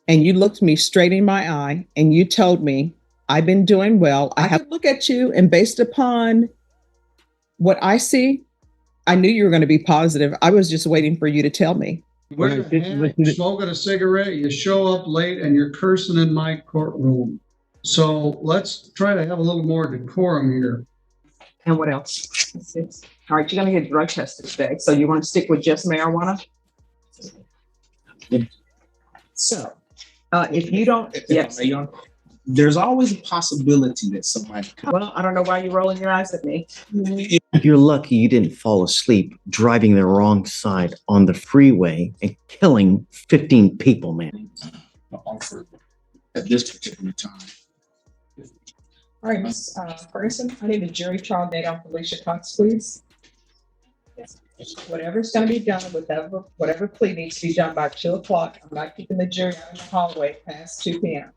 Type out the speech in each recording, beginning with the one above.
and you looked me straight in my eye and you told me, I've been doing well. I have to look at you, and based upon what I see, I knew you were going to be positive. I was just waiting for you to tell me. Wear a hat, smoking a cigarette, you show up late and you're cursing in my courtroom. So let's try to have a little more decorum here. And what else? All right, you're going to get drug tested today. So you want to stick with just marijuana? So if you don't, yes. There's always a possibility that somebody could. Well, I don't know why you're rolling your eyes at me. You're lucky you didn't fall asleep driving the wrong side on the freeway and killing 15 people, man. Offer at this particular time. All right, Ms. Ferguson, I need a jury trial date on Felicia Cox, please. Yes. Whatever's going to be done, whatever plea needs to be done by 2 o'clock. I'm not keeping the jury out in the hallway past 2 p.m.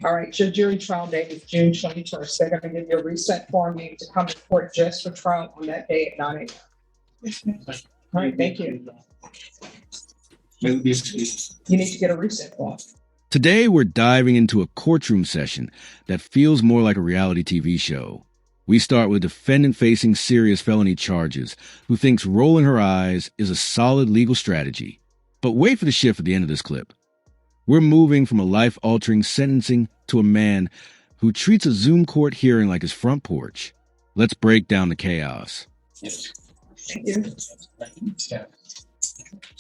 All right, your jury trial date is June 21st. They're going to give you a reset form. You need to come to court just for trial on that day at 9 a.m. All right, thank you. You need to get a reset form. Today, we're diving into a courtroom session that feels more like a reality TV show. We start with a defendant facing serious felony charges who thinks rolling her eyes is a solid legal strategy. But wait for the shift at the end of this clip. We're moving from a life-altering sentencing to a man who treats a Zoom court hearing like his front porch. Let's break down the chaos. Thank you.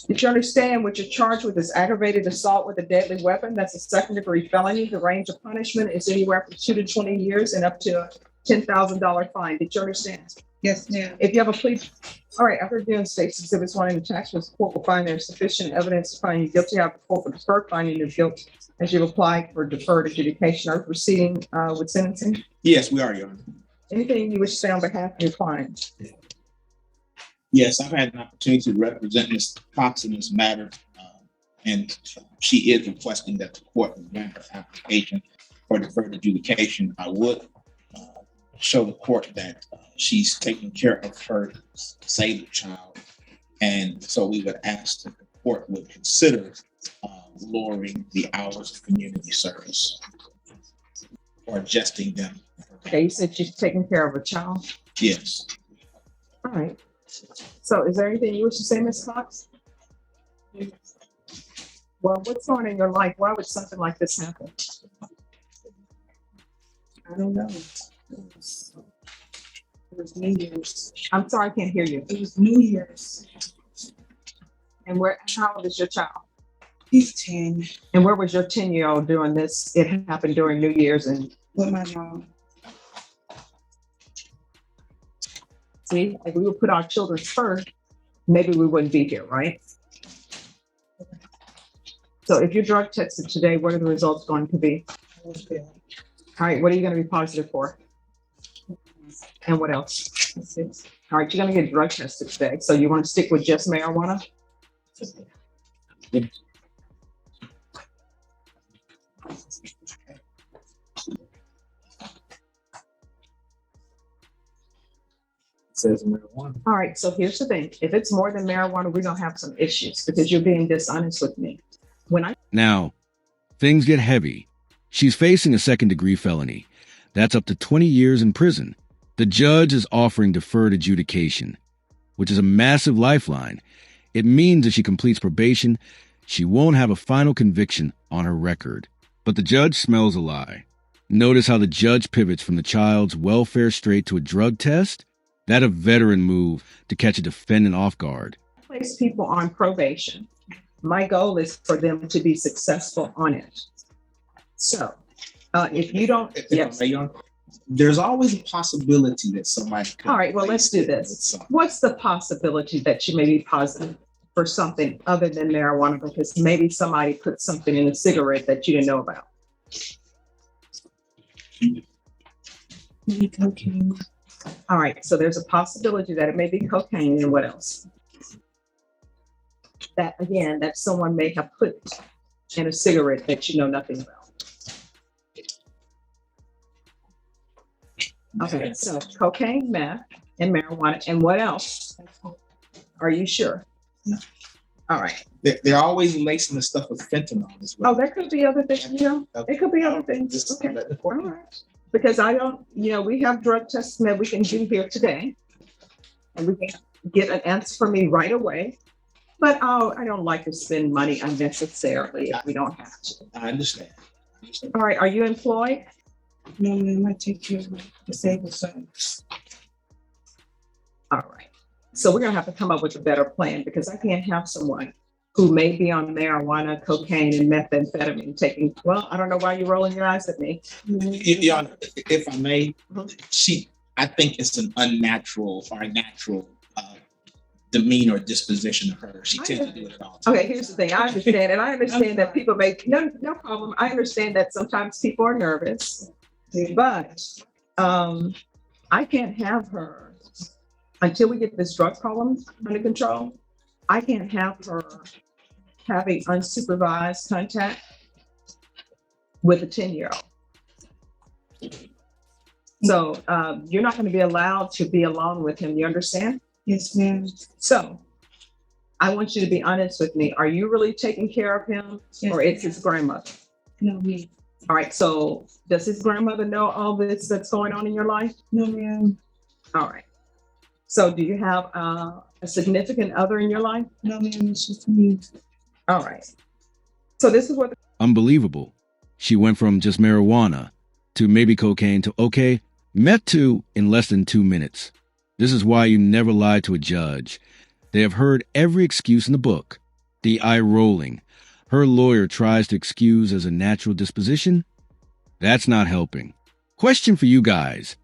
Did you understand what you're charged with is aggravated assault with a deadly weapon? That's a second-degree felony. The range of punishment is anywhere from 2 to 20 years and up to a $10,000 fine. Did you understand? Yes, ma'am. If you have a plea, all right, after doing states exhibits 1 and attachments, the court will find there's sufficient evidence to find you guilty. Have the court will defer finding of guilt as you've applied for deferred adjudication or proceeding with sentencing. Yes, we are, Your Honor. Anything you wish to say on behalf of your client? Yes, I've had an opportunity to represent Ms. Cox in this matter, and she is requesting that the court grant her application for deferred adjudication. I would show the court that she's taking care of her disabled child, and so we would ask that the court would consider lowering the hours of community service or adjusting them. Okay, you said she's taking care of a child. Yes. All right. So is there anything you wish to say, Ms. Cox? Well, what's going on in your life? Why would something like this happen? I don't know. It was New Year's. I'm sorry, I can't hear you. It was New Year's. And how old is your child? He's 10. And where was your 10-year-old doing this? It happened during New Year's and With my mom. see, if we would put our children first, maybe we wouldn't be here, right? So if you're drug tested today, what are the results going to be? All right, what are you going to be positive for? And what else? All right, you're going to get drug tested today. So you want to stick with just marijuana? Says marijuana. All right, so here's the thing. If it's more than marijuana, we're going to have some issues because you're being dishonest with me. Now, things get heavy. She's facing a second-degree felony. That's up to 20 years in prison. The judge is offering deferred adjudication, which is a massive lifeline. It means if she completes probation, she won't have a final conviction on her record. But the judge smells a lie. Notice how the judge pivots from the child's welfare straight to a drug test? That a veteran move to catch a defendant off guard. Place people on probation. My goal is for them to be successful on it. So if you don't, yes. There's always a possibility that somebody could. All right, well, let's do this. What's the possibility that you may be positive for something other than marijuana? Because maybe somebody put something in a cigarette that you didn't know about. Maybe cocaine. All right, so there's a possibility that it may be cocaine, and what else? That, again, that someone may have put in a cigarette that you know nothing about. Okay, so cocaine, meth, and marijuana, and what else? Are you sure? No. All right. They're always lacing the stuff with fentanyl as well. Oh, there could be other things, it could be other things. Just Okay. let the All court know. right. Because I don't, we have drug tests that we can do here today. And we can get an answer for me right away. But I don't like to spend money unnecessarily if we don't have to. I understand. All right, are you employed? No, ma'am, I take care of my disabled son. All right. So we're gonna have to come up with a better plan because I can't have someone who may be on marijuana, cocaine, and methamphetamine taking, well, I don't know why you're rolling your eyes at me. Your Honor, if I may, I think it's an unnatural or natural demeanor or disposition of her. She tends to do it at all times. Okay, here's the thing. I understand, and I understand that people make no problem. I understand that sometimes people are nervous, but I can't have her until we get this drug problem under control. I can't have her having unsupervised contact with a 10-year-old. So you're not going to be allowed to be alone with him. You understand? Yes, ma'am. So I want you to be honest with me. Are you really taking care of him, Yes, or it's his grandmother? No, me. All right. So does his grandmother know all this that's going on in your life? No, ma'am. All right. So do you have a significant other in your life? No, ma'am. It's just me. All right. So this is what. Unbelievable. She went from just marijuana to maybe cocaine to okay, meth to in less than 2 minutes. This is why you never lie to a judge. They have heard every excuse in the book. The eye rolling. Her lawyer tries to excuse as a natural disposition. That's not helping. Question for you guys.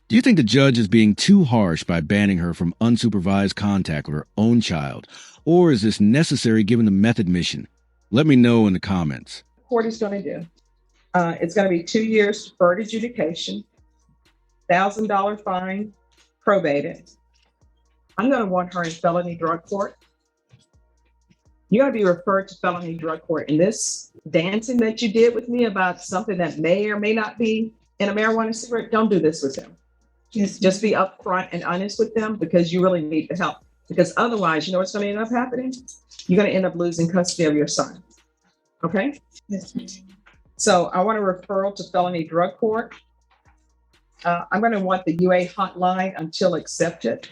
Do you think the judge is being too harsh by banning her from unsupervised contact with her own child? Or is this necessary given the meth admission? Let me know in the comments. Court is going to do. It's going to be 2 years deferred adjudication, $1,000 fine, probated. I'm going to want her in felony drug court. You're going to be referred to felony drug court. And this dancing that you did with me about something that may or may not be in a marijuana cigarette, don't do this with them. Yes, Just be upfront and honest with them because you really need the help. Because otherwise, you know what's going to end up happening? You're going to end up losing custody of your son. Okay? yes, ma'am. So I want a referral to felony drug court. I'm going to want the UA hotline until accepted.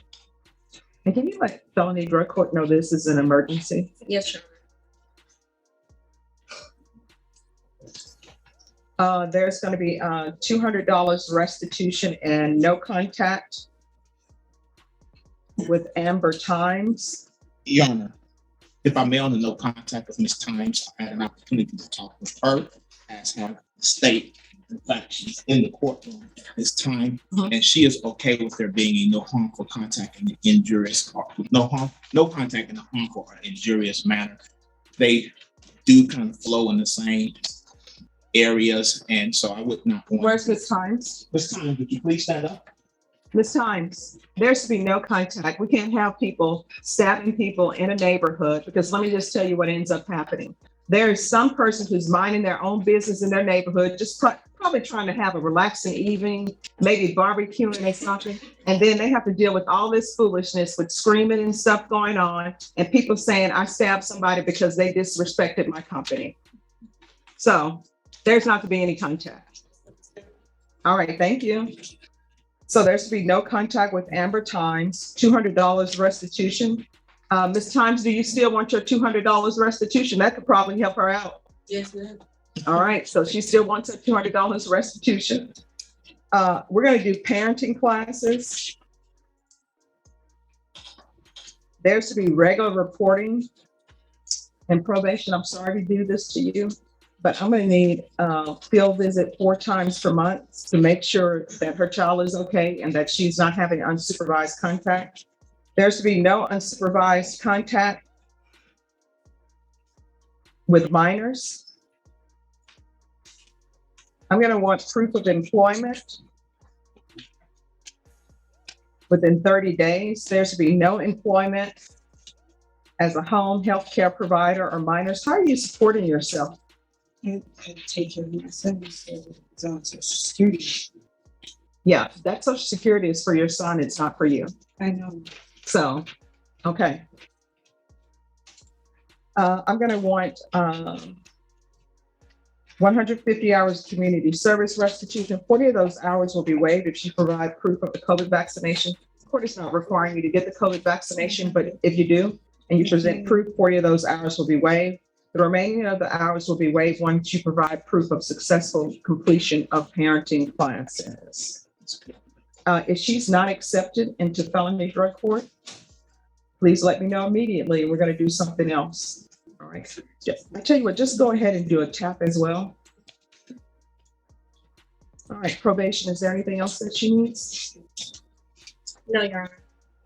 And can you let felony drug court know this is an emergency? Yes, sir. There's going to be $200 restitution and no contact with Amber Times. Your Honor, if I may, on the no contact with Ms. Times, I had an opportunity to talk with her, as have the state. In fact, she's in the courtroom at this time, and she is okay with there being a no harmful contact in the injurious, or no contact in a harmful or injurious manner. They do kind of flow in the same areas, and so I would not want. Where's Ms. Times? Ms. Times, would you please stand up? Ms. Times, there should be no contact. We can't have people stabbing people in a neighborhood because let me just tell you what ends up happening. There is some person who's minding their own business in their neighborhood, just probably trying to have a relaxing evening, maybe barbecuing or something. And then they have to deal with all this foolishness with screaming and stuff going on and people saying, I stabbed somebody because they disrespected my company. So there's not to be any contact. All right, thank you. So there's to be no contact with Amber Times, $200 restitution. Ms. Times, do you still want your $200 restitution? That could probably help her out. Yes, ma'am. All right, so she still wants her $200 restitution. We're going to do parenting classes. There's to be regular reporting and probation. I'm sorry to do this to you, but I'm going to need a field visit 4 times per month to make sure that her child is okay and that she's not having unsupervised contact. There's to be no unsupervised contact with minors. I'm going to want proof of employment within 30 days. There's to be no employment as a home health care provider or minors. How are you supporting yourself? I take care of my son. So it's on Social Security. Yeah, that Social Security is for your son. It's not for you. I know. So, okay. I'm gonna want, 150 hours of community service restitution. 40 of those hours will be waived if you provide proof of the COVID vaccination. The court is not requiring you to get the COVID vaccination, but if you do, and you present proof, 40 of those hours will be waived. The remaining of the hours will be waived once you provide proof of successful completion of parenting classes. If she's not accepted into felony drug court, please let me know immediately. We're gonna do something else. All right. I tell you what, just go ahead and do a tap as well. All right, probation, is there anything else that she needs? No, Your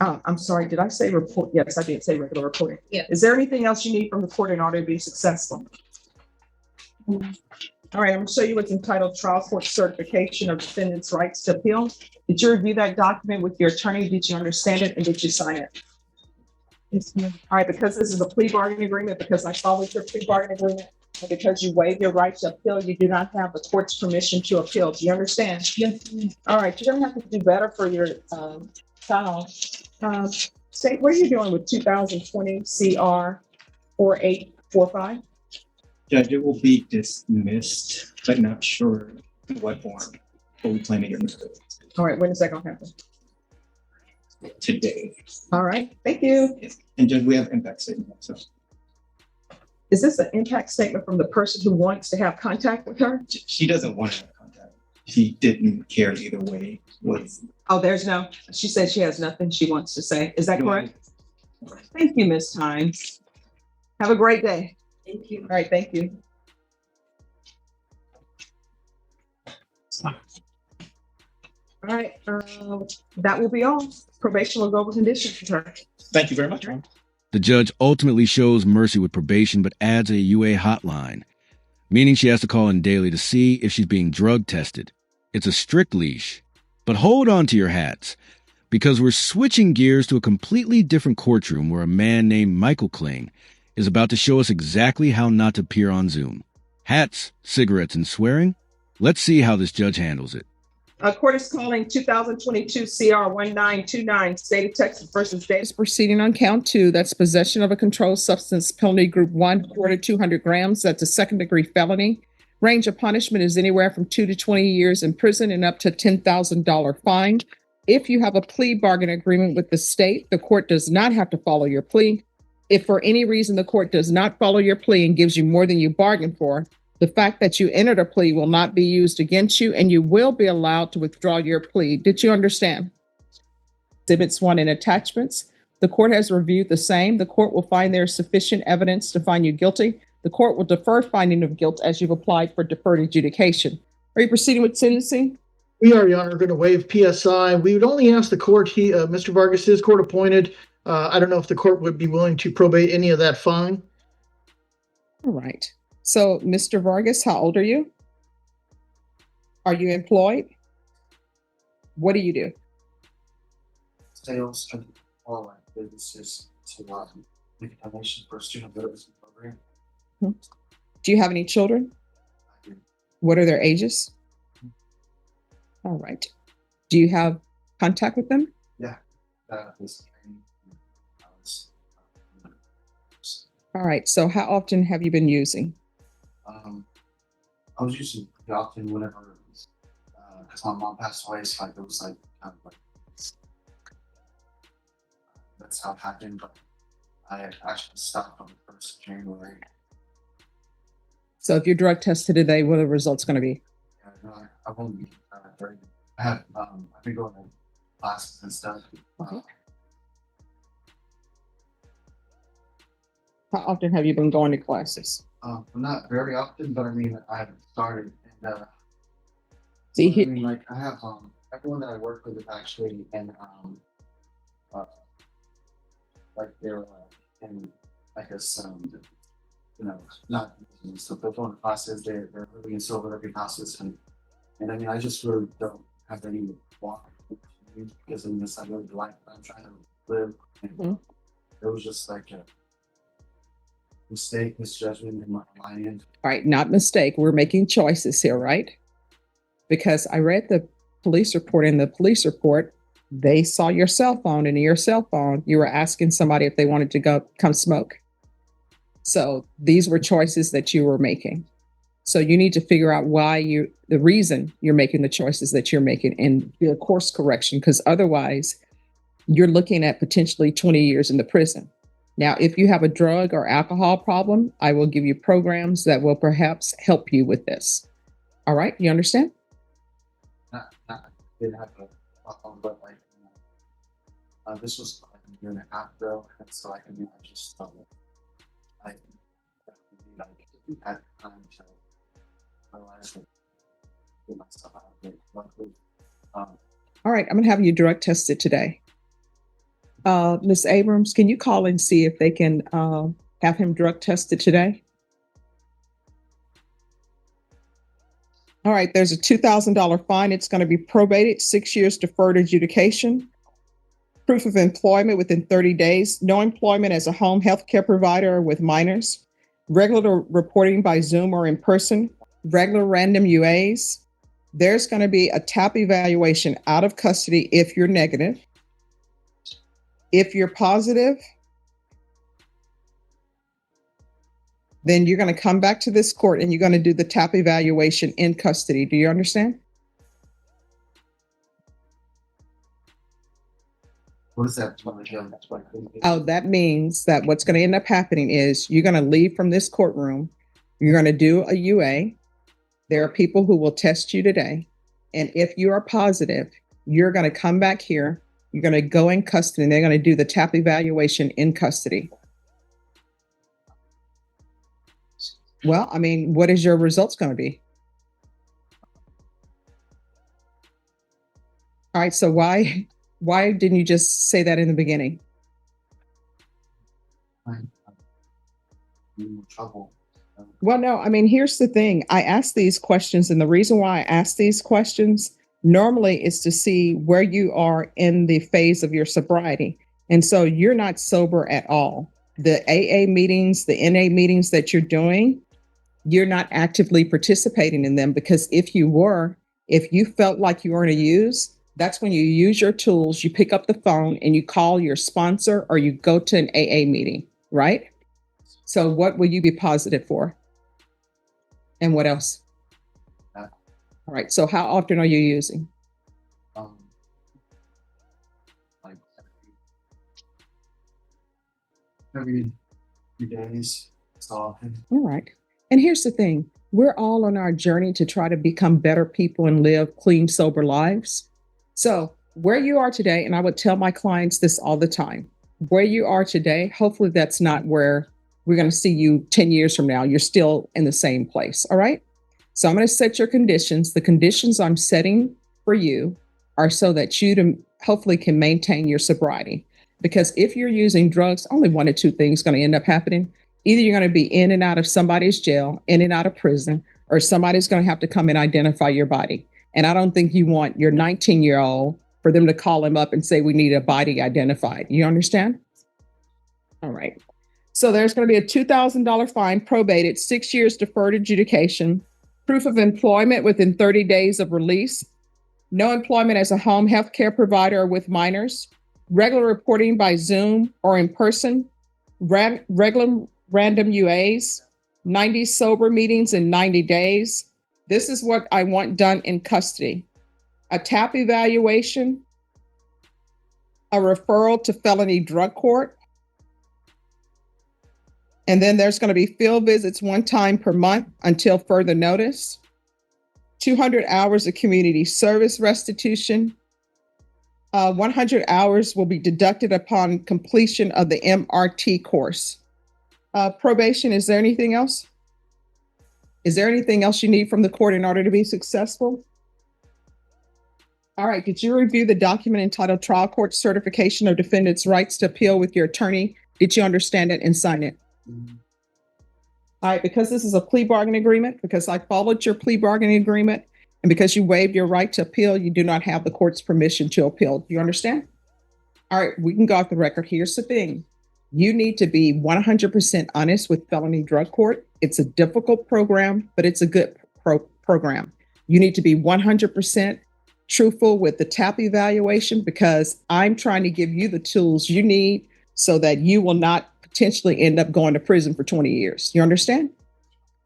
Honor. I'm sorry, did I say report? Yes, I did say regular reporting. Yeah. Is there anything else you need from the court in order to be successful? All right, I'm gonna show you what's entitled Trial Court Certification of Defendant's Rights to Appeal. Did you review that document with your attorney? Did you understand it and did you sign it? Yes, ma'am. All right, because this is a plea bargaining agreement, because I followed your plea bargaining agreement, and because you waive your right to appeal, you do not have the court's permission to appeal. Do you understand? Yes, ma'am. All right, you're gonna have to do better for your child. State, what are you doing with 2020 CR 4845? Judge, it will be dismissed, but not sure what form. But we plan to get it All right, when is that gonna happen? today. All right, thank you. And Judge, we have impact statement, so Is this an impact statement from the person who wants to have contact with her? she doesn't want to have contact. She didn't care either way. Oh, there's no, she said she has nothing she wants to say. Is that correct? Thank you, Ms. Tynes. Have a great day. Thank you. All right, thank you. All right, that will be all. Probation will go over conditions with her. Thank you very much. Ron. The judge ultimately shows mercy with probation, but adds a UA hotline, meaning she has to call in daily to see if she's being drug tested. It's a strict leash. But hold on to your hats, because we're switching gears to a completely different courtroom where a man named Michael Kling is about to show us exactly how not to peer on Zoom. Hats, cigarettes, and swearing? Let's see how this judge handles it. Court is calling 2022 CR 1929, State of Texas versus Davis. Proceeding on count 2, that's possession of a controlled substance, penalty group 1, quarter 200 grams. That's a second-degree felony. Range of punishment is anywhere from 2 to 20 years in prison and up to $10,000 fine. If you have a plea bargain agreement with the state, the court does not have to follow your plea. If for any reason the court does not follow your plea and gives you more than you bargained for, the fact that you entered a plea will not be used against you, and you will be allowed to withdraw your plea. Did you understand? Exhibits 1 and attachments. The court has reviewed the same. The court will find there is sufficient evidence to find you guilty. The court will defer finding of guilt as you've applied for deferred adjudication. Are you proceeding with sentencing? We are, Your Honor, going to waive PSI. We would only ask the court, Mr. Vargas is court appointed. I don't know if the court would be willing to probate any of that fine. All right. So, Mr. Vargas, how old are you? Are you employed? What do you do? Sales and online businesses to make a donation for a student literacy program. Do you have any children? I do. What are their ages? All right. Do you have contact with them? Yeah. This I was, All right. So how often have you been using? I was using pretty often whenever it was, because my mom passed away, so like it was like kind of like that's how it happened. But I had actually stopped on the 1st of January. So if you're drug tested today, what are the results going to be? Yeah, no, I've only been very. I have I've been going to classes and stuff. Okay. How often have you been going to classes? Not very often, but I mean, I haven't started. And See, I mean, like I have everyone that I work with is actually in like they're in I guess you know, not so they're going to classes. They're living in sober living houses, and I mean, I just really don't have any walk because in this I live the life I'm trying to live. And it was just like a mistake, misjudgment in my end. all right, not mistake. We're making choices here, right? Because I read the police report. In the police report, they saw your cell phone, and in your cell phone, you were asking somebody if they wanted to come smoke. So these were choices that you were making. So you need to figure out the reason you're making the choices that you're making and do a course correction, because otherwise you're looking at potentially 20 years in the prison. Now, if you have a drug or alcohol problem, I will give you programs that will perhaps help you with this. All right, you understand? Not didn't have a problem, but like this was like a year and a half ago, and so I can just like had time to realize that get myself out of it. Luckily, all right, I'm gonna have you drug tested today. Ms. Abrams, can you call and see if they can have him drug tested today? All right, there's a $2,000 fine. It's going to be probated, 6 years deferred adjudication, proof of employment within 30 days, no employment as a home health care provider with minors, regular reporting by Zoom or in person, regular random UAs. There's going to be a TAP evaluation out of custody if you're negative. If you're positive, then you're going to come back to this court and you're going to do the TAP evaluation in custody. Do you understand? what is that? Oh, that means that what's going to end up happening is you're going to leave from this courtroom. You're going to do a UA. There are people who will test you today. And if you are positive, you're going to come back here. You're going to go in custody and they're going to do the TAP evaluation in custody. Well, I mean, what is your results going to be? All right, so why didn't you just say that in the beginning? I'm in trouble. Well, no, I mean, here's the thing. I ask these questions, and the reason why I ask these questions normally is to see where you are in the phase of your sobriety. And so you're not sober at all. The AA meetings, the NA meetings that you're doing, you're not actively participating in them, because if you were, if you felt like you were going to use, that's when you use your tools, you pick up the phone and you call your sponsor or you go to an AA meeting, right? So what will you be positive for? And what else? All right. So how often are you using? Like every few days. So all right. And here's the thing. We're all on our journey to try to become better people and live clean, sober lives. So where you are today, and I would tell my clients this all the time, where you are today, hopefully that's not where we're going to see you 10 years from now. You're still in the same place. All right. So I'm going to set your conditions. The conditions I'm setting for you are so that you hopefully can maintain your sobriety. Because if you're using drugs, only one or two things going to end up happening. Either you're going to be in and out of somebody's jail, in and out of prison, or somebody's going to have to come and identify your body. And I don't think you want your 19-year-old for them to call him up and say, we need a body identified. You understand? All right. So there's going to be a $2,000 fine, probated, 6 years deferred adjudication, proof of employment within 30 days of release, no employment as a home health care provider with minors, regular reporting by Zoom or in person, regular random UAs, 90 sober meetings in 90 days. This is what I want done in custody. A TAP evaluation, a referral to felony drug court, and then there's going to be field visits one time per month until further notice, 200 hours of community service restitution, 100 hours will be deducted upon completion of the MRT course. Probation, is there anything else? Is there anything else you need from the court in order to be successful? All right, did you review the document entitled Trial Court Certification of Defendant's Rights to Appeal with your attorney? Did you understand it and sign it? All right, because this is a plea bargaining agreement, because I followed your plea bargaining agreement, and because you waived your right to appeal, you do not have the court's permission to appeal. Do you understand? All right, we can go off the record. Here's the thing. You need to be 100% honest with felony drug court. It's a difficult program, but it's a good program. You need to be 100% truthful with the TAP evaluation, because I'm trying to give you the tools you need so that you will not potentially end up going to prison for 20 years. You understand?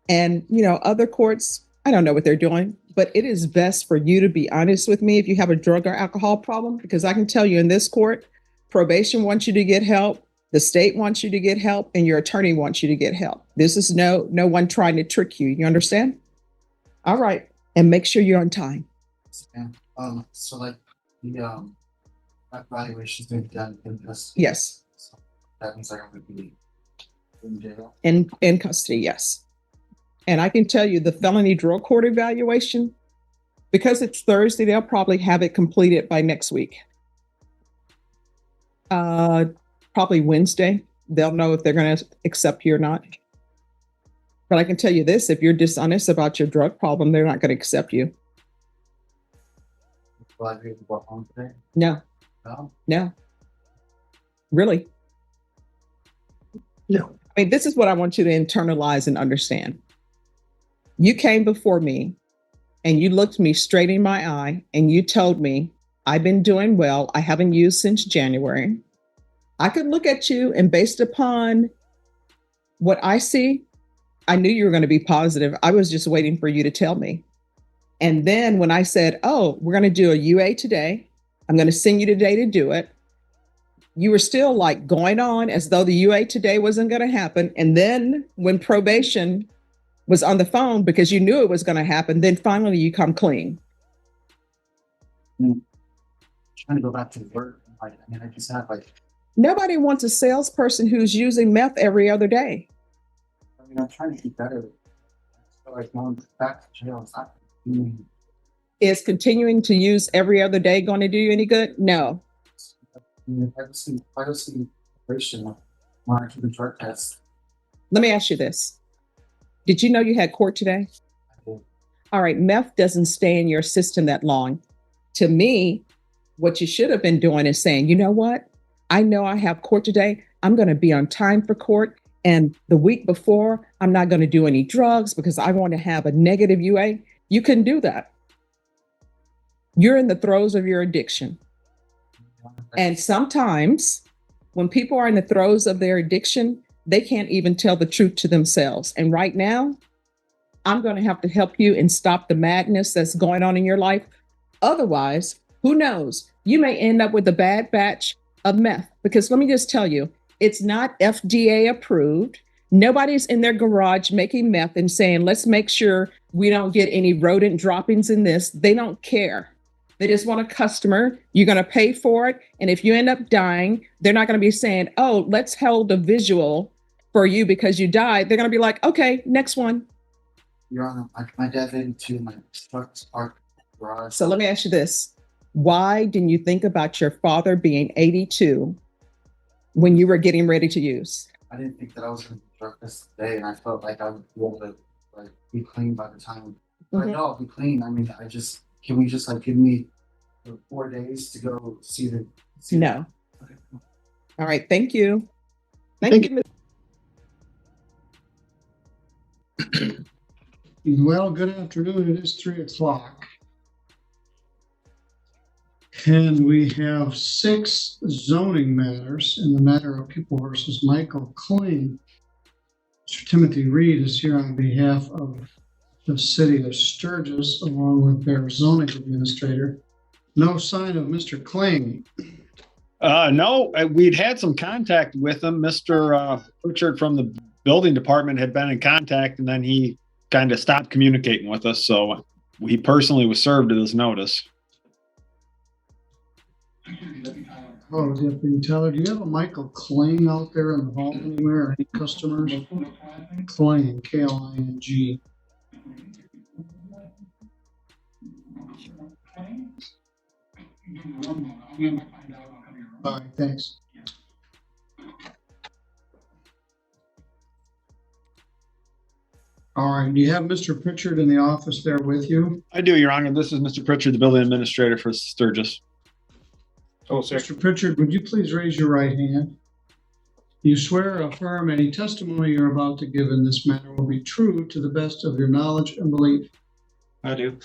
And, other courts, I don't know what they're doing, but it is best for you to be honest with me if you have a drug or alcohol problem, because I can tell you in this court, probation wants you to get help. The state wants you to get help, and your attorney wants you to get help. This is no one trying to trick you. You understand? All right. And make sure you're on time. And so like the evaluation's been done in this. Yes. So that means I would be in jail. In custody, yes. And I can tell you the felony drug court evaluation, because it's Thursday, they'll probably have it completed by next week. Probably Wednesday. They'll know if they're going to accept you or not. But I can tell you this, if you're dishonest about your drug problem, they're not going to accept you. Will I be able to go home today? No, No? really. No. I mean, this is what I want you to internalize and understand. You came before me and you looked me straight in my eye and you told me, I've been doing well. I haven't used since January. I could look at you, and based upon what I see, I knew you were going to be positive. I was just waiting for you to tell me. And then when I said, oh, we're going to do a UA today, I'm going to send you today to do it, you were still like going on as though the UA today wasn't going to happen. And then when probation was on the phone, because you knew it was going to happen, then finally you come clean. Trying to go back to work. I just have Nobody wants a salesperson who's using meth every other day. I'm trying to get better. So going back to jail is not doing. Is continuing to use every other day going to do you any good? No. If I don't see operation monitor the drug test. Let me ask you this. Did you know you had court today? I did. All right. Meth doesn't stay in your system that long. To me, what you should have been doing is saying, you know what? I know I have court today. I'm going to be on time for court. And the week before, I'm not going to do any drugs because I want to have a negative UA. You couldn't do that. You're in the throes of your addiction. And sometimes when people are in the throes of their addiction, they can't even tell the truth to themselves. And right now, I'm going to have to help you and stop the madness that's going on in your life. Otherwise, who knows? You may end up with a bad batch of meth, because let me just tell you, it's not FDA approved. Nobody's in their garage making meth and saying, let's make sure we don't get any rodent droppings in this. They don't care. They just want a customer. You're going to pay for it. And if you end up dying, they're not going to be saying, oh, let's hold a visual for you because you died. They're going to be like, okay, next one. Your Honor, my dad into my truck's parked garage. So let me ask you this. Why didn't you think about your father being 82 when you were getting ready to use? I didn't think that I was going to be drug tested today, and I felt like I would be able to be clean by the time. I know I'll be clean. I mean, can we just give me 4 days to go see the? No. Okay. All right. Thank you. Thank you. Well, good afternoon. It is 3:00. And we have 6 zoning matters in the matter of People versus Michael Kling. Mr. Timothy Reed is here on behalf of the city of Sturgis, along with their zoning administrator. No sign of Mr. Kling. No, we'd had some contact with him. Mr. Pritchard from the building department had been in contact, and then he kind of stopped communicating with us. So he personally was served of this notice. Oh, Deputy Teller, do you have a Michael Kling out there in the hall anywhere, or any customers? Kling, K-L-I-N-G. All right, thanks. All right, do you have Mr. Pritchard in the office there with you? I do, Your Honor. This is Mr. Pritchard, the building administrator for Sturgis. Oh, sir. Mr. Pritchard, would you please raise your right hand? You swear or affirm any testimony you're about to give in this matter will be true to the best of your knowledge and belief? I do.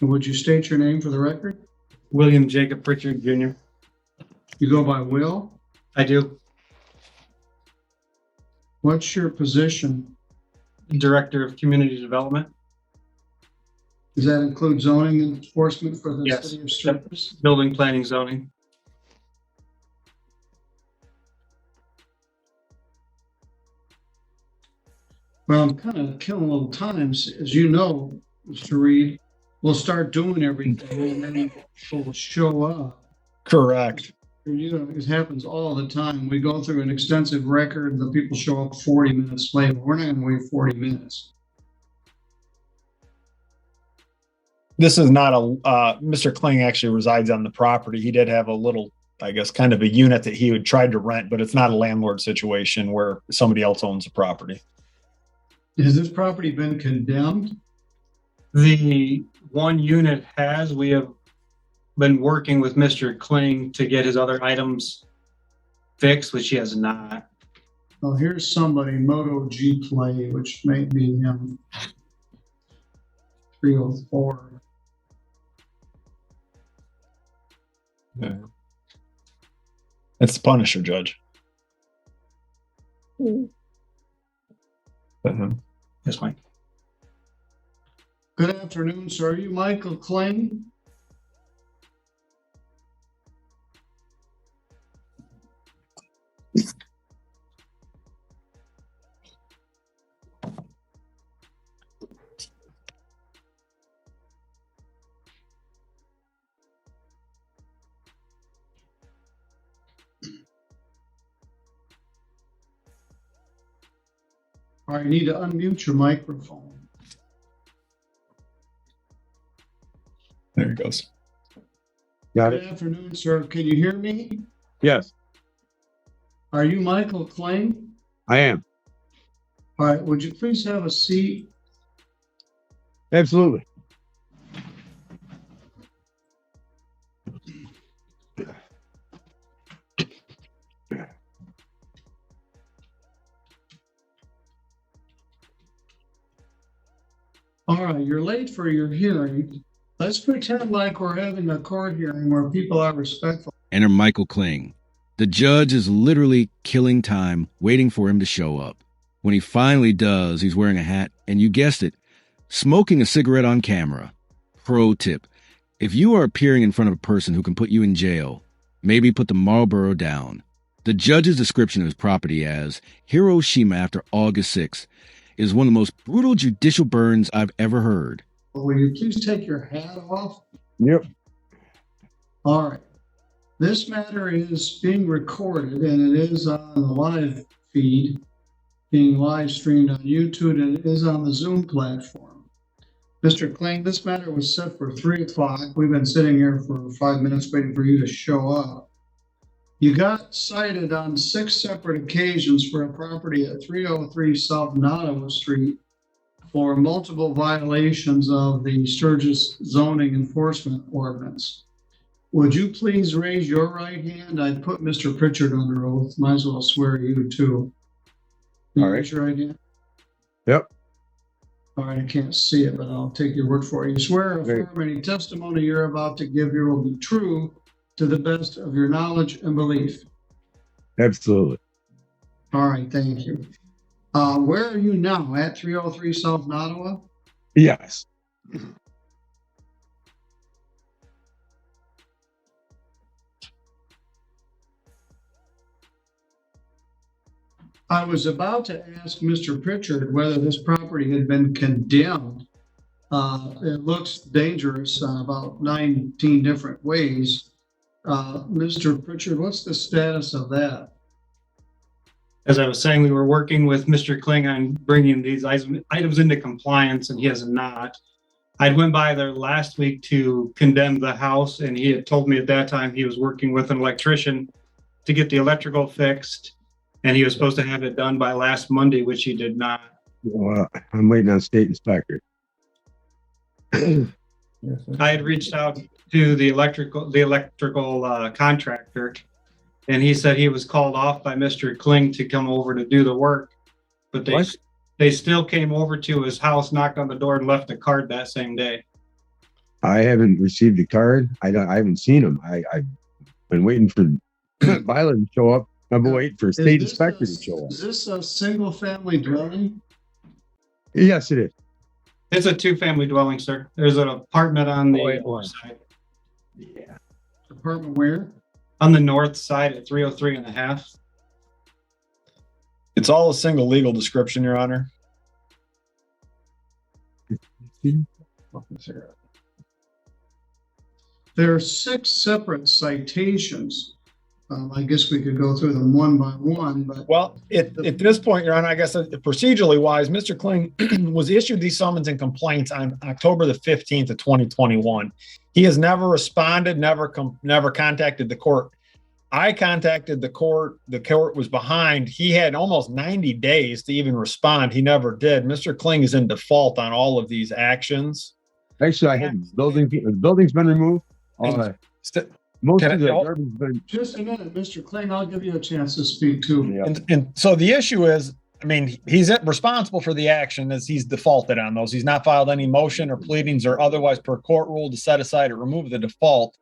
And would you state your name for the record? William Jacob Pritchard, Jr. You go by Will? I do. What's your position? Director of Community Development. Does that include zoning enforcement for the Yes. city of Strippers? Building, planning, zoning. Well, I'm kind of killing a little time. As you know, Mr. Reed, we'll start doing everything and then people will show up. Correct. You know, it happens all the time. We go through an extensive record and the people show up 40 minutes late. We're not going to wait 40 minutes. This is not Mr. Kling actually resides on the property. He did have a little, I guess, kind of a unit that he would try to rent, but it's not a landlord situation where somebody else owns the property. Has this property been condemned? The one unit has. We have been working with Mr. Kling to get his other items fixed, which he has not. Well, here's somebody, Moto G Play, which may be him. 304. It's the Punisher, Judge. Yes, Mike. Good afternoon, sir. Are you Michael Kling? All right, you need to unmute your microphone. There it goes. Got Good it? afternoon, sir. Can you hear me? Yes, Are you Michael Kling? I am. All right, would you please have a seat? Absolutely. All right, you're late for your hearing. Let's pretend like we're having a court hearing where people are respectful. Enter Michael Kling. The judge is literally killing time waiting for him to show up. When he finally does, he's wearing a hat, and you guessed it, smoking a cigarette on camera. Pro tip: if you are appearing in front of a person who can put you in jail, maybe put the Marlboro down. The judge's description of his property as Hiroshima after August 6th is one of the most brutal judicial burns I've ever heard. Will you please take your hat off? Yep. All right. This matter is being recorded and it is on the live feed, being live streamed on YouTube, and it is on the Zoom platform. Mr. Kling, this matter was set for 3 o'clock. We've been sitting here for 5 minutes waiting for you to show up. You got cited on 6 separate occasions for a property at 303 South Nottawa Street for multiple violations of the Sturgis zoning enforcement ordinance. Would you please raise your right hand? I'd put Mr. Pritchard under oath. Might as well swear you too. Can you All right. raise your right hand? Yep. All right, I can't see it, but I'll take your word for it. You swear or Great. affirm any testimony you're about to give here will be true to the best of your knowledge and belief. Absolutely. All right, thank you. Where are you now? At 303 South Nottawa? Yes. I was about to ask Mr. Pritchard whether this property had been condemned. It looks dangerous in about 19 different ways. Mr. Pritchard, what's the status of that? As I was saying, we were working with Mr. Kling on bringing these items into compliance, and he has not. I went by there last week to condemn the house, and he had told me at that time he was working with an electrician to get the electrical fixed, and he was supposed to have it done by last Monday, which he did not. Well, I'm waiting on state inspector. I had reached out to the electrical contractor, and he said he was called off by Mr. Kling to come over to do the work, but they still came over to his house, knocked on the door, and left a card that same day. I haven't received a card. I haven't seen him. I've been waiting for Byler to show up I'm waiting for state inspector to show up. Is this a single family dwelling? Yes, it is. It's a two-family dwelling, sir. There's an apartment on the Wait, north side. Yeah. Apartment where? On the north side at 303 and a half. It's all a single legal description, Your Honor. There are 6 separate citations. I guess we could go through them one by one, but. Well, at this point, Your Honor, I guess procedurally wise, Mr. Kling was issued these summons and complaints on October the 15th of 2021. He has never responded, never contacted the court. I contacted the court. The court was behind. He had almost 90 days to even respond. He never did. Mr. Kling is in default on all of these actions. Actually, I had the building's been removed. Most of the garbage has been. Just a minute, Mr. Kling, I'll give you a chance to speak too. Yeah. And so the issue is, I mean, he's responsible for the action as he's defaulted on those. He's not filed any motion or pleadings or otherwise per court rule to set aside or remove the default.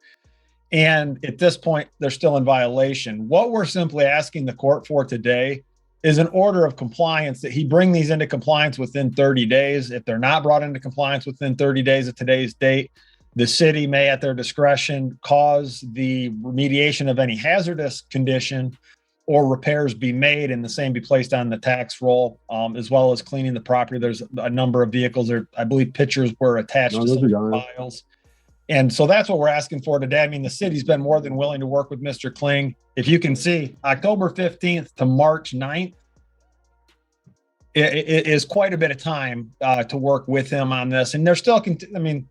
And at this point, they're still in violation. What we're simply asking the court for today is an order of compliance that he bring these into compliance within 30 days. If they're not brought into compliance within 30 days of today's date, the city may, at their discretion, cause the remediation of any hazardous condition or repairs be made and the same be placed on the tax roll, as well as cleaning the property. There's a number of vehicles there. I believe pictures were attached to some files. And so that's what we're asking for today. I mean, the city's been more than willing to work with Mr. Kling. If you can see, October 15th to March 9th, it is quite a bit of time to work with him on this. And they're still, I mean,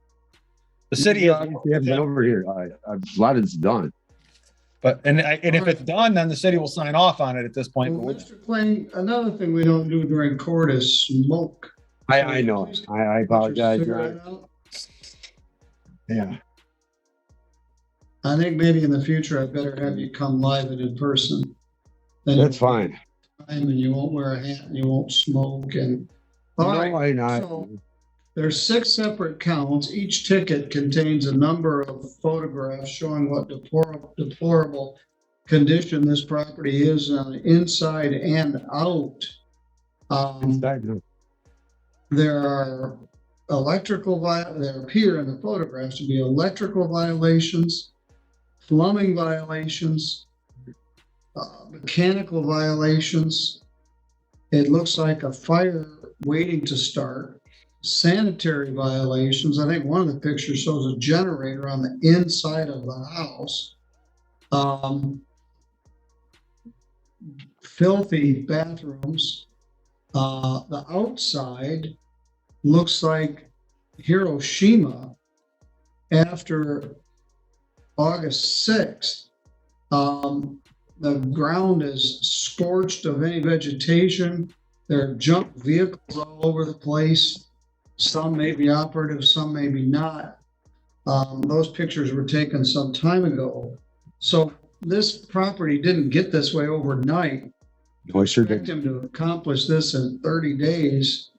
the city has been over here. A lot of it's done. But and if it's done, then the city will sign off on it at this point. Well, Mr. Kling, another thing we don't do during court is smoke. I know. I apologize. Yeah. I think maybe in the future I better have you come live and in person. That's fine. And you won't wear a hat and you won't smoke and. So there's 6 separate counts. Each ticket contains a number of photographs showing what deplorable condition this property is on the inside and out. There are there appear in the photographs to be electrical violations, plumbing violations, mechanical violations. It looks like a fire waiting to start. Sanitary violations. I think one of the pictures shows a generator on the inside of the house. Filthy bathrooms. The outside looks like Hiroshima after August 6th. The ground is scorched of any vegetation. There are junk vehicles all over the place. Some may be operative, some may be not. Those pictures were taken some time ago. So this property didn't get this way overnight. No, I sure Expect did. him to accomplish this in 30 days,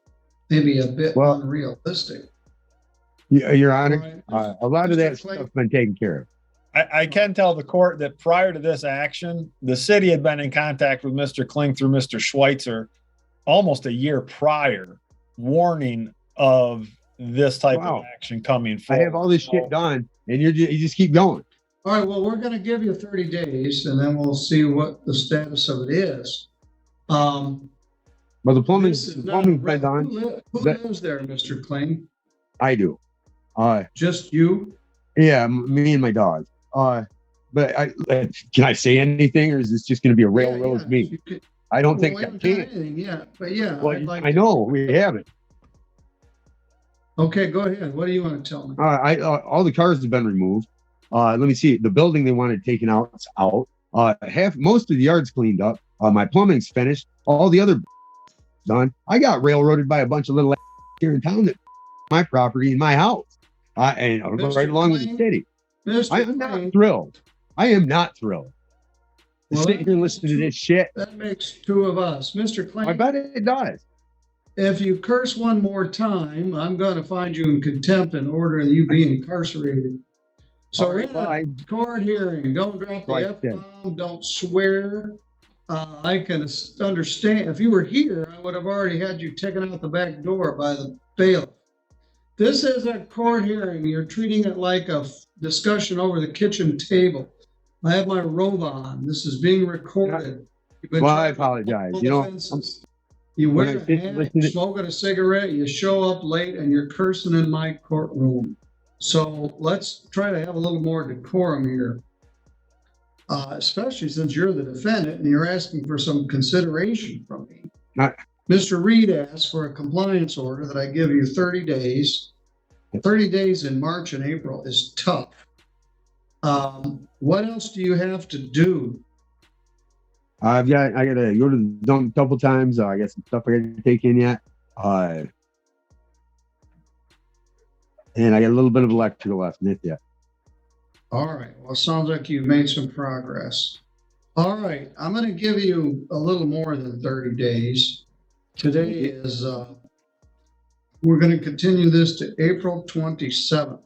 maybe a bit unrealistic. Yeah, Your Honor, a lot of that stuff's been taken care of. I can tell the court that prior to this action, the city had been in contact with Mr. Kling through Mr. Schweitzer almost a year prior, warning of this type of action coming forward. I have all this shit done, and you just keep going. All right, well, we're going to give you 30 days, and then we'll see what the status of it is. Well, the plumbing's been done. Who lives there, Mr. Kling? I do. Just you? Yeah, me and my dog. But can I say anything, or is this just going to be a railroad me? I don't think I can. Anything yet, but yeah. Well, I know we haven't. Okay, go ahead. What do you want to tell me? All the cars have been removed. Let me see. The building they wanted taken out is out. Most of the yard's cleaned up. My plumbing's finished. All the other done. I got railroaded by a bunch of little here in town that my property and my house. And right along with the city. I am not thrilled. I am not thrilled. Well, sitting here listening to this shit. That makes 2 of us. Mr. Kling. I bet it does. If you curse one more time, I'm going to find you in contempt and order you be incarcerated. So in a court hearing, don't drop the F-bomb, don't swear. I can understand, if you were here, I would have already had you taken out the back door by the bailiff. This is a court hearing. You're treating it like a discussion over the kitchen table. I have my robe on. This is being recorded. Well, I apologize. You know, you wear when I a sit- hat, listen to- smoking a cigarette, you show up late, and you're cursing in my courtroom. So let's try to have a little more decorum here. Especially since you're the defendant and you're asking for some consideration from me. Not- Mr. Reed asked for a compliance order that I give you 30 days. 30 days in March and April is tough. What else do you have to do? I gotta go to the dump a couple times. I got some stuff I gotta take in yet. And I got a little bit of electrical left in it yet. All right. Well, it sounds like you've made some progress. All right. I'm going to give you a little more than 30 days. Today is, we're going to continue this to April 27th.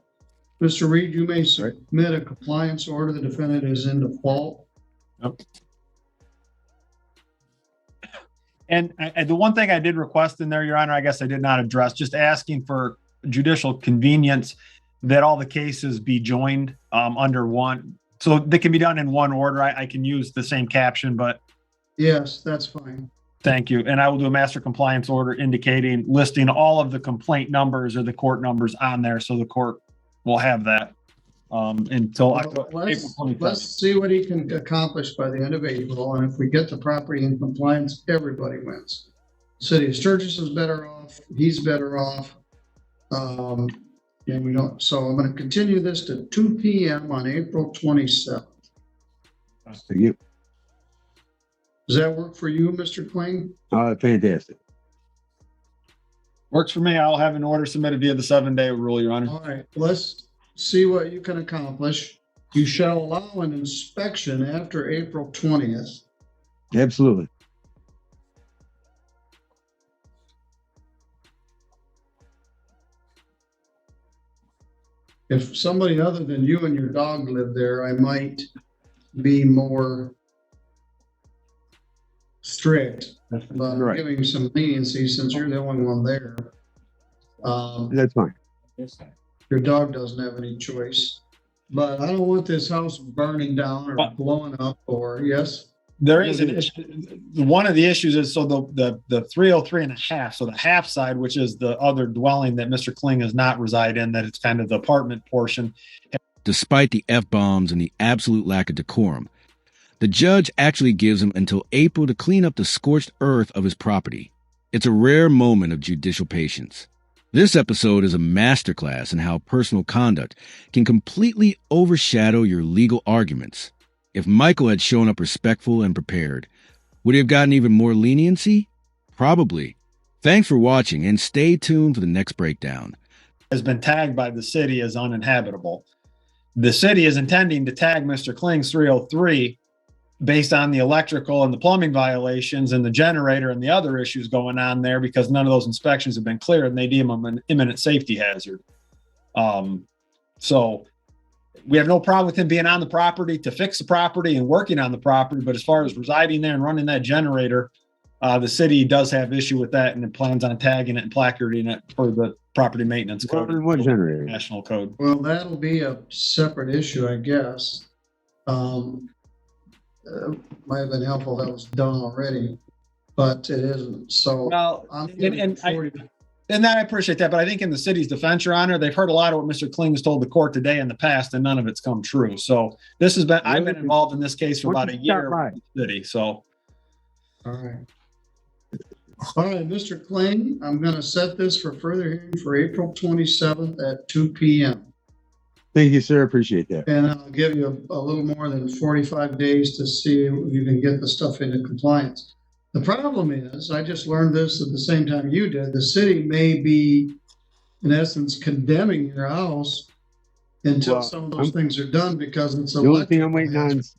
Mr. Reed, you may submit a compliance order. The defendant is in default. Yep. And the one thing I did request in there, Your Honor, I guess I did not address, just asking for judicial convenience that all the cases be joined under one, so they can be done in one order. I can use the same caption, but Yes, that's fine. thank you. And I will do a master compliance order indicating, listing all of the complaint numbers or the court numbers on there, so the court will have that until April Let's 27th. see what he can accomplish by the end of April. And if we get the property in compliance, everybody wins. City of Sturgis is better off. He's better off. And we don't, so I'm going to continue this to 2 p.m. on April 27th. Thank you. Does that work for you, Mr. Kling? Fantastic. Works for me. I'll have an order submitted via the 7-day rule, Your Honor. All right, let's see what you can accomplish. You shall allow an inspection after April 20th. Absolutely. If somebody other than you and your dog lived there, I might be more strict about Right. giving some leniency since you're the only one there. That's fine. Your dog doesn't have any choice. But I don't want this house burning down or blowing up or, yes? There is an issue. One of the issues is, so the 303 and a half, so the half side, which is the other dwelling that Mr. Kling does not reside in, that it's kind of the apartment portion. Despite the F-bombs and the absolute lack of decorum, the judge actually gives him until April to clean up the scorched earth of his property. It's a rare moment of judicial patience. This episode is a masterclass in how personal conduct can completely overshadow your legal arguments. If Michael had shown up respectful and prepared, would he have gotten even more leniency? Probably. Thanks for watching and stay tuned for the next breakdown. Has been tagged by the city as uninhabitable. The city is intending to tag Mr. Kling's 303 based on the electrical and the plumbing violations and the generator and the other issues going on there, because none of those inspections have been cleared and they deem them an imminent safety hazard. So we have no problem with him being on the property to fix the property and working on the property. But as far as residing there and running that generator, the city does have issue with that, and it plans on tagging it and placarding it for the property maintenance code. What generator? National code. Well, that'll be a separate issue, I guess. Might have been helpful if that was done already, but it isn't. So Well, I'm and giving I 40 appreciate that, but I think in the city's defense, Your Honor, they've heard a lot of what Mr. Kling has told the court today in the past, and none of it's come true. So this has been, I've been involved in this case for about a year with the city. So All right. All right, Mr. Kling, I'm going to set this for further hearing for April 27th at 2 p.m. Thank you, sir. Appreciate that. And I'll give you a little more than 45 days to see if you can get the stuff into compliance. The problem is, I just learned this at the same time you did, the city may be, in essence, condemning your house until some of those things are done because it's The only thing I'm waiting on is,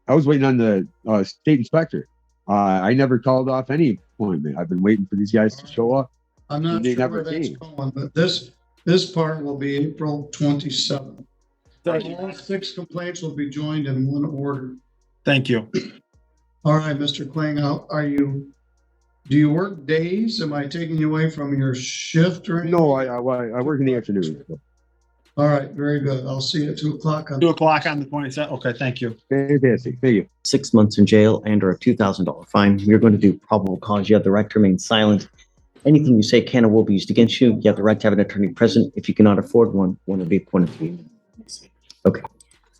I was waiting on the state inspector. I never called off any appointment. I've been waiting for these guys to show up. I'm not They sure never where that's came. going, but this part will be April 27th. Thank you. All 6 complaints will be joined in one order. thank you. All right, Mr. Kling, do you work days? Am I taking you away from your shift or anything? No, I work in the afternoon. All right, very good. I'll see you at 2:00 on. 2 o'clock on the 27th. Okay, thank you. Fantastic. Thank you. 6 months in jail and or a $2,000 fine. You're going to do probable cause. You have the right to remain silent. Anything you say can or will be used against you. You have the right to have an attorney present. If you cannot afford one will be appointed to you. Okay.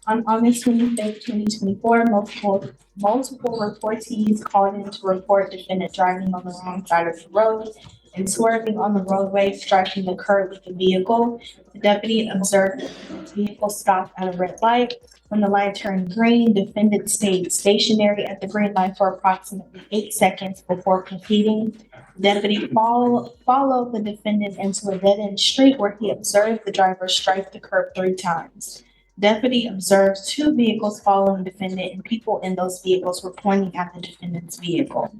On August 25th, 2024, multiple reportees called in to report defendant driving on the wrong side of the road and swerving on the roadway, striking the curb with the vehicle. The deputy observed the vehicle stopped at a red light. When the light turned green, defendant stayed stationary at the green light for approximately 8 seconds before proceeding. Deputy followed the defendant into a dead-end street where he observed the driver strike the curb 3 times. Deputy observed 2 vehicles following defendant, and people in those vehicles were pointing at the defendant's vehicle.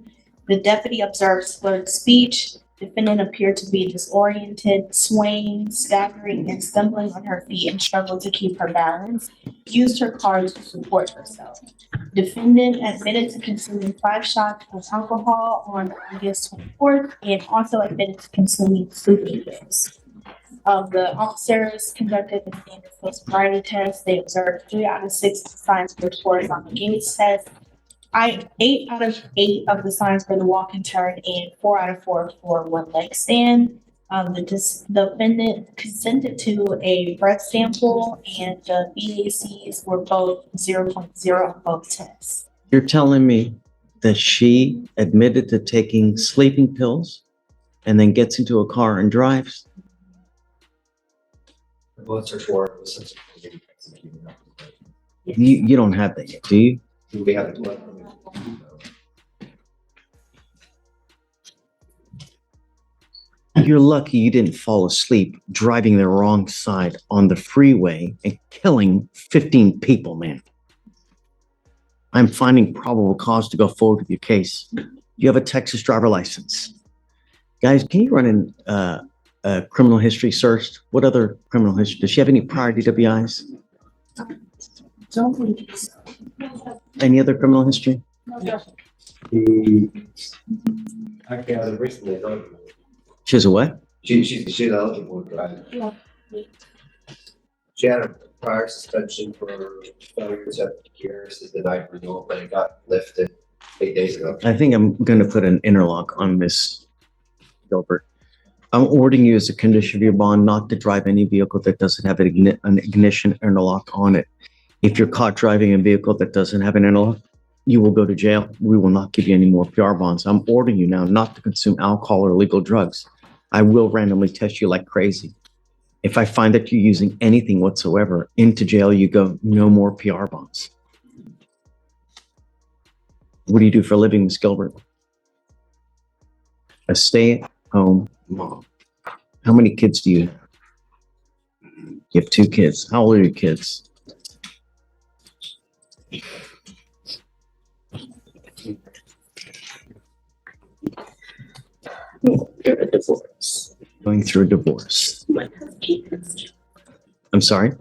The deputy observed slurred speech. Defendant appeared to be disoriented, swaying, staggering, and stumbling on her feet and struggled to keep her balance. Used her car to support herself. Defendant admitted to consuming 5 shots of alcohol on August 24th and also admitted to consuming sleeping pills. The officers conducted the standard field sobriety test. They observed 3 out of 6 signs were scores on the Gates test. 8 out of 8 of the signs were the walk and turn, and 4 out of 4 for one leg stand. The defendant consented to a breath sample, and the BACs were both 0.0 on both tests. You're telling me that she admitted to taking sleeping pills and then gets into a car and drives? Blood search warrant was sent to You don't have that yet, do you? we have the blood. You're lucky you didn't fall asleep driving the wrong side on the freeway and killing 15 people, man. I'm finding probable cause to go forward with your case. You have a Texas driver license. Guys, can you run in a criminal history search? What other criminal history? Does she have any prior DWIs? Don't think so. Any other criminal history? I gathered recently. She has a what? She's eligible to drive. Yeah. She had a prior suspension for failure to accept years as denied renewal, but it got lifted 8 days ago. I think I'm going to put an interlock on Miss Gilbert. I'm ordering you as a condition of your bond not to drive any vehicle that doesn't have an ignition interlock on it. If you're caught driving a vehicle that doesn't have an interlock, you will go to jail. We will not give you any more PR bonds. I'm ordering you now not to consume alcohol or illegal drugs. I will randomly test you like crazy. If I find that you're using anything whatsoever, into jail you go. No more PR bonds. What do you do for a living, Miss Gilbert? A stay-at-home mom. How many kids do you have? You have 2 kids. How old are your kids? A divorce. Going through a divorce. I'm sorry?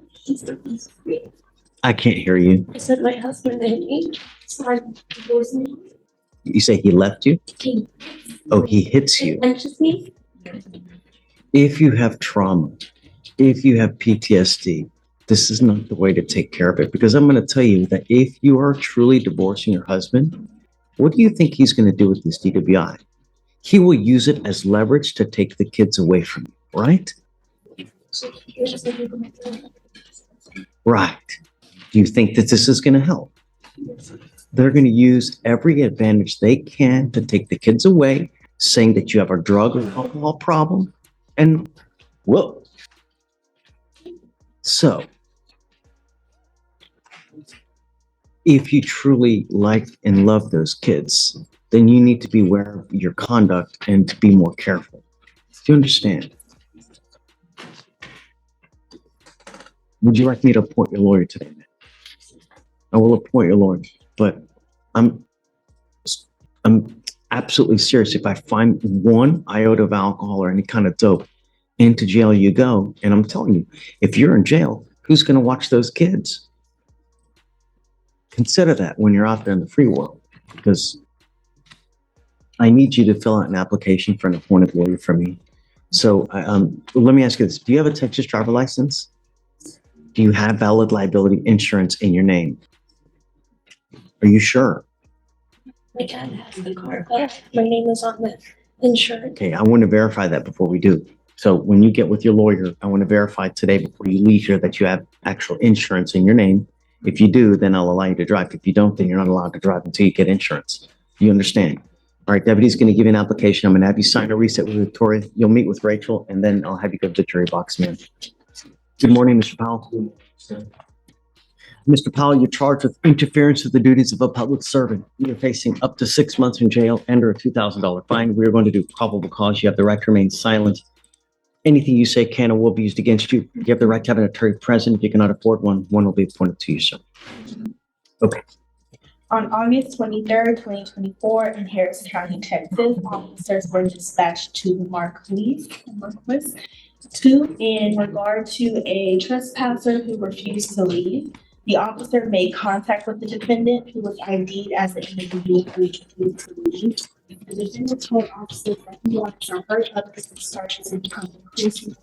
I can't hear you. I said my husband and he started divorcing. You say he left you? Oh, he hits you. Punches me. If you have trauma, if you have PTSD, this is not the way to take care of it. Because I'm going to tell you that if you are truly divorcing your husband, what do you think he's going to do with this DWI? He will use it as leverage to take the kids away from you, right? Right. Do you think that this is going to help? They're going to use every advantage they can to take the kids away, saying that you have a drug or alcohol problem. And whoa. So, if you truly like and love those kids, then you need to be aware of your conduct and to be more careful. Do you understand? Would you like me to appoint your lawyer today? I will appoint your lawyer, but I'm absolutely serious. If I find 1 iota of alcohol or any kind of dope, into jail you go. And I'm telling you, if you're in jail, who's going to watch those kids? Consider that when you're out there in the free world. because I need you to fill out an application for an appointed lawyer for me. So let me ask you this. Do you have a Texas driver license? Do you have valid liability insurance in your name? Are you sure? My dad has the car, but my name is on the insurance. Okay, I want to verify that before we do. So when you get with your lawyer, I want to verify today before you leave here that you have actual insurance in your name. If you do, then I'll allow you to drive. If you don't, then you're not allowed to drive until you get insurance. You understand? All right, deputy's going to give you an application. I'm going to have you sign a reset with Victoria. You'll meet with Rachel, and then I'll have you go to the jury box, man. Good morning, Mr. Powell. Mr. Powell, you're charged with interference with the duties of a public servant. You're facing up to 6 months in jail and or a $2,000 fine. We're going to do probable cause. You have the right to remain silent. Anything you say can or will be used against you. You have the right to have an attorney present. If you cannot afford one, one will be appointed to you, sir. Okay. On August 23rd, 2024, in Harris County, Texas, officers were dispatched to the Marquis in regard to a trespasser who refused to leave. The officer made contact with the defendant, who was ID'd as the individual who refused to leave. The defendant told officers that he wanted to hurt others and started to become increasingly.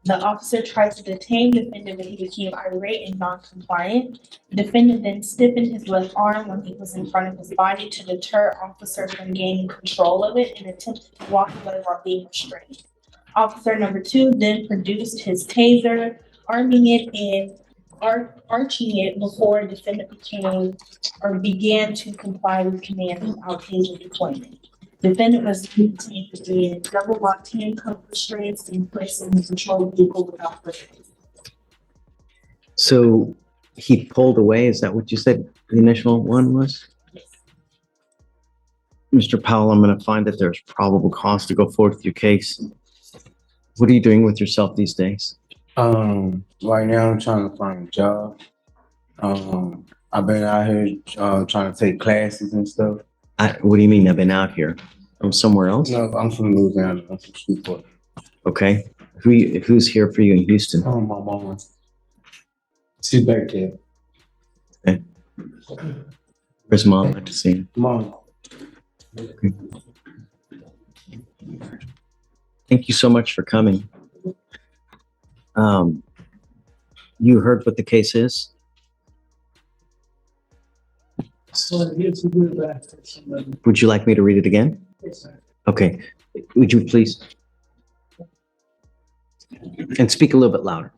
The officer tried to detain the defendant when he became irate and non-compliant. The defendant then stiffened his left arm when he was in front of his body to deter officers from gaining control of it and attempted to walk away while being restrained. Officer number 2 then produced his taser, arming it and arching it before the defendant began to comply with commands without taser deployment. Defendant was detained in double locked handcuff restraints and placed in the control vehicle without restraints. So he pulled away. Is that what you said the initial one was? Yes. Mr. Powell, I'm going to find that there's probable cause to go forward with your case. What are you doing with yourself these days? Right now I'm trying to find a job. I've been out here trying to take classes and stuff. What do you mean I've been out here? I'm somewhere else? No, I'm from Louisiana. I'm from Shreveport. Okay. Who's here for you in Houston? My mom. She's back there. Okay. Where's mom? I'd like to see her. Mom. Okay. Thank you so much for coming. You heard what the case is? Would you like me to read it again? Yes, sir. Okay. Would you please? And speak a little bit louder.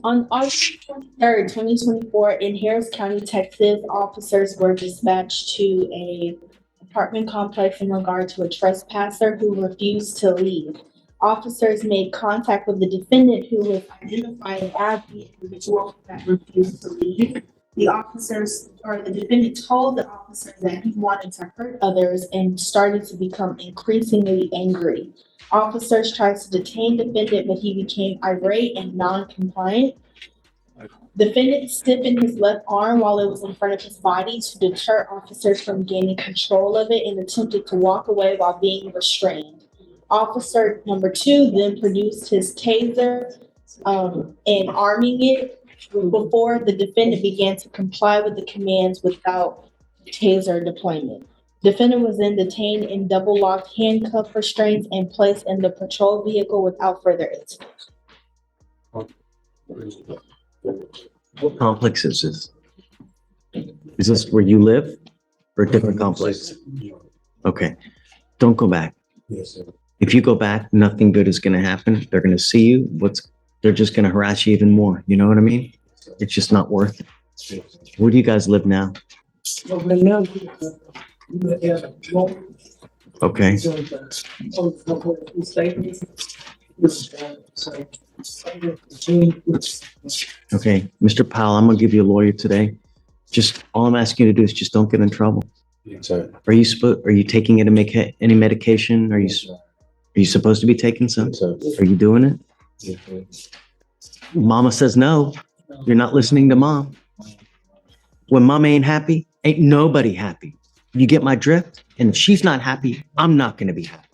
On August 23rd, 2024, in Harris County, Texas, officers were dispatched to a apartment complex in regard to a trespasser who refused to leave. Officers made contact with the defendant, who was identified as the individual that refused to leave. The defendant told the officers that he wanted to hurt others and started to become increasingly angry. Officers tried to detain the defendant, but he became irate and non-compliant. Defendant stiffened his left arm while it was in front of his body to deter officers from gaining control of it and attempted to walk away while being restrained. Officer number 2 then produced his taser and arming it before the defendant began to comply with the commands without taser deployment. Defendant was then detained in double locked handcuff restraints and placed in the patrol vehicle without further incident. What complex is this? Is this where you live or a different complex? Okay. Don't go back. Yes, sir. If you go back, nothing good is going to happen. They're going to see you. They're just going to harass you even more. You know what I mean? It's just not worth it. Where do you guys live now? Okay. Okay, Mr. Powell, I'm gonna give you a lawyer today. Just all I'm asking you to do is just don't get in trouble. Yes, sir. Are you taking any medication? Are you supposed to be taking some? Yes, sir. Are you doing it? Yes, sir. Mama says no. You're not listening to mom. When mom ain't happy, ain't nobody happy. You get my drift? And if she's not happy, I'm not gonna be happy.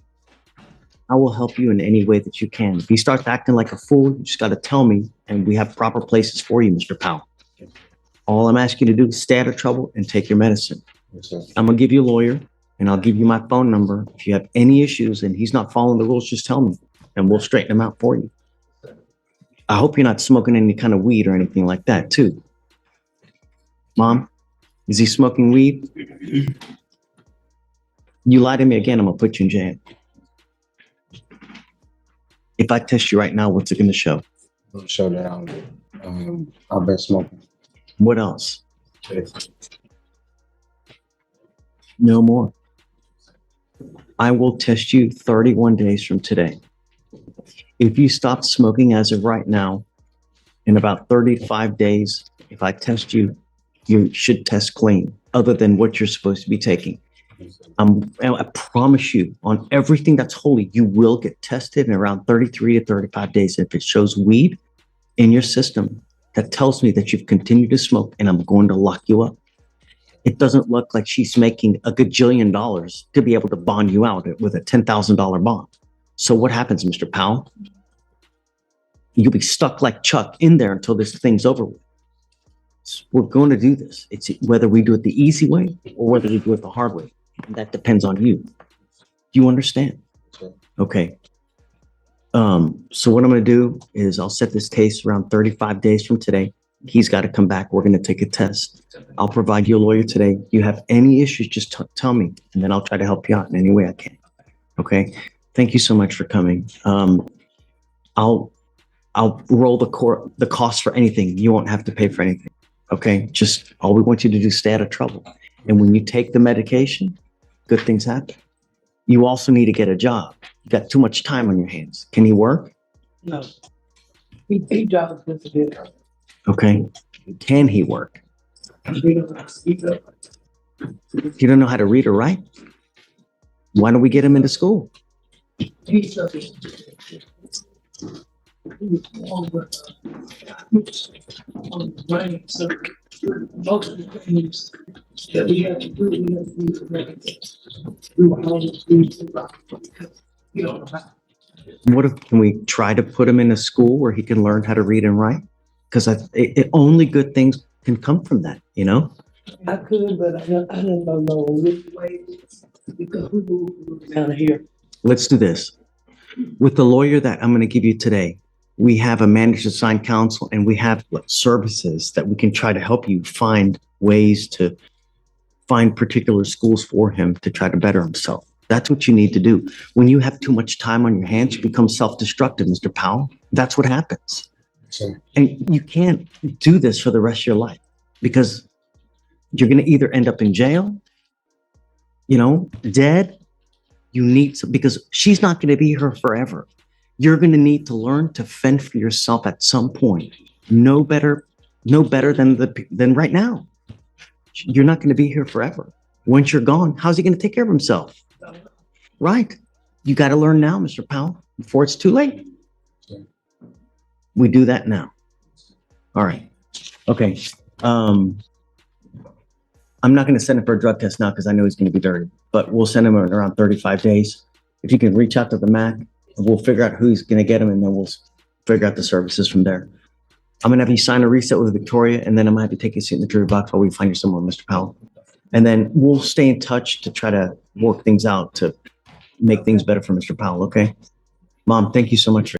I will help you in any way that you can. If you start acting like a fool, you just got to tell me, and we have proper places for you, Mr. Powell. All I'm asking you to do is stay out of trouble and take your medicine. I'm gonna give you a lawyer and I'll give you my phone number. If you have any issues and he's not following the rules, just tell me and we'll straighten him out for you. I hope you're not smoking any kind of weed or anything like that too. Mom, is he smoking weed? You lie to me again, I'm gonna put you in jail. If I test you right now, what's it gonna show? It'll show that I've been smoking. What else? No more. I will test you 31 days from today. If you stop smoking as of right now, in about 35 days, if I test you, you should test clean, other than what you're supposed to be taking. I promise you, on everything that's holy, you will get tested in around 33 to 35 days. If it shows weed in your system, that tells me that you've continued to smoke and I'm going to lock you up. It doesn't look like she's making a gajillion dollars to be able to bond you out with a $10,000 bond. So what happens, Mr. Powell? You'll be stuck like Chuck in there until this thing's over with. We're going to do this. It's whether we do it the easy way or whether we do it the hard way. And that depends on you. Do you understand? Okay. So what I'm going to do is I'll set this case around 35 days from today. He's got to come back. We're going to take a test. I'll provide you a lawyer today. You have any issues, just tell me, and then I'll try to help you out in any way I can. Okay. Thank you so much for coming. I'll roll the cost for anything. You won't have to pay for anything. Okay. Just all we want you to do is stay out of trouble. And when you take the medication, good things happen. You also need to get a job. You got too much time on your hands. Can he work? No. He drives this bit. Okay. Can he work? We don't speak up. You don't know how to read or write? Why don't we get him into school? He's on the brain, so most of the things that we have to do, we have to do the brain. We want all the things about because you don't know how. What if, can we try to put him in a school where he can learn how to read and write? Because only good things can come from that, you know? I could, but I don't know which way because we move down here. Let's do this. With the lawyer that I'm going to give you today, we have a managed assigned counsel and we have services that we can try to help you find ways to find particular schools for him to try to better himself. That's what you need to do. When you have too much time on your hands, you become self-destructive, Mr. Powell. That's what happens. Sure. And you can't do this for the rest of your life because you're going to either end up in jail, dead. You need to, because she's not going to be here forever. You're going to need to learn to fend for yourself at some point. No better than right now. You're not going to be here forever. Once you're gone, how's he going to take care of himself? Right. You got to learn now, Mr. Powell, before it's too late. We do that now. All right. Okay. I'm not going to send him for a drug test now because I know he's going to be dirty, but we'll send him in around 35 days. If you can reach out to the MAC, we'll figure out who's going to get him and then we'll figure out the services from there. I'm going to have you sign a reset with Victoria and then I'm going to have you take a seat in the jury box while we find you someone, Mr. Powell. And then we'll stay in touch to try to work things out to make things better for Mr. Powell, okay? Mom, thank you so much for